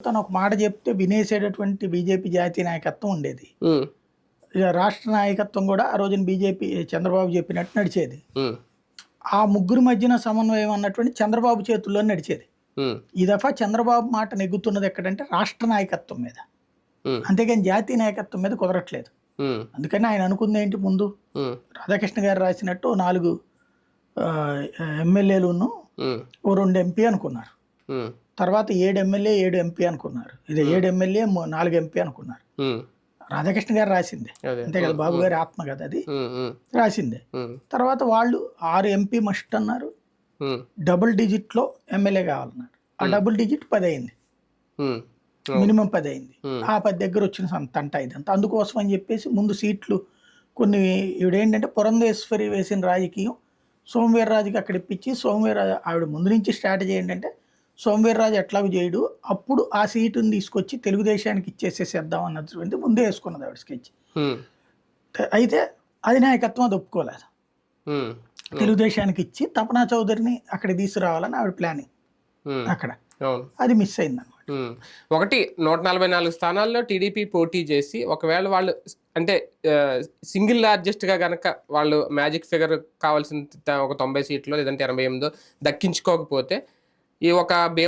తను ఒక మాట చెప్తే వినేసేటటువంటి బీజేపీ జాతీయ నాయకత్వం ఉండేది. ఇక రాష్ట్ర నాయకత్వం కూడా ఆ రోజున బీజేపీ చంద్రబాబు చెప్పినట్టు నడిచేది. ఆ ముగ్గురు మధ్యన సమన్వయం అన్నటువంటి చంద్రబాబు చేతుల్లో నడిచేది. ఈ దఫా చంద్రబాబు మాట నెగ్గుతున్నది ఎక్కడంటే రాష్ట్ర నాయకత్వం మీద, అంతేగాని జాతీయ నాయకత్వం మీద కుదరట్లేదు. అందుకని ఆయన అనుకుంది ఏంటి, ముందు రాధాకృష్ణ గారు రాసినట్టు 4 ఎమ్మెల్యేలును ఓ 2 ఎంపీ అనుకున్నారు. తర్వాత 7 ఎమ్మెల్యే 7 ఎంపీ అనుకున్నారు. ఇది 7 ఎమ్మెల్యే 4 ఎంపీ అనుకున్నారు. రాధాకృష్ణ గారు రాసిందే, అంతే కదా, బాబు గారి ఆత్మ కదా అది, రాసిందే. తర్వాత వాళ్ళు 6 ఎంపీ మస్ట్ అన్నారు, డబుల్ డిజిట్ లో ఎమ్మెల్యే కావాలన్నారు. ఆ డబుల్ డిజిట్ 10 అయింది, మినిమం 10 అయింది. ఆ 10 దగ్గర వచ్చిన తంట ఇదంతా. అందుకోసం అని చెప్పేసి ముందు సీట్లు కొన్ని, ఇవిడేంటంటే పురంధేశ్వరి వేసిన రాజకీయం సోమవీర్రాజుకి అక్కడ ఇప్పించి, సోమవీర్రాజు ఆవిడ ముందు నుంచి స్ట్రాటజీ ఏంటంటే సోమవీర్రాజు ఎట్లాగో చేయడు, అప్పుడు ఆ సీటుని తీసుకొచ్చి తెలుగుదేశానికి ఇచ్చేసేసేద్దాం అన్నటువంటి ముందే వేసుకున్నది ఆవిడ స్కెచ్. అయితే అధినాయకత్వం అది ఒప్పుకోలేదు. తెలుగుదేశానికి ఇచ్చి తపనా చౌదరిని అక్కడ తీసుకురావాలని ఆవిడ ప్లానింగ్. అక్కడ అది మిస్ అయింది అనమాట. ఒకటి 144 స్థానాల్లో టీడీపీ పోటీ చేసి ఒకవేళ వాళ్ళు అంటే సింగిల్ లార్జెస్ట్ గా గనక వాళ్ళు మ్యాజిక్ ఫిగర్ కావాల్సిన ఒక 90 సీట్లు లేదంటే 88 దక్కించుకోకపోతే ఈ ఒక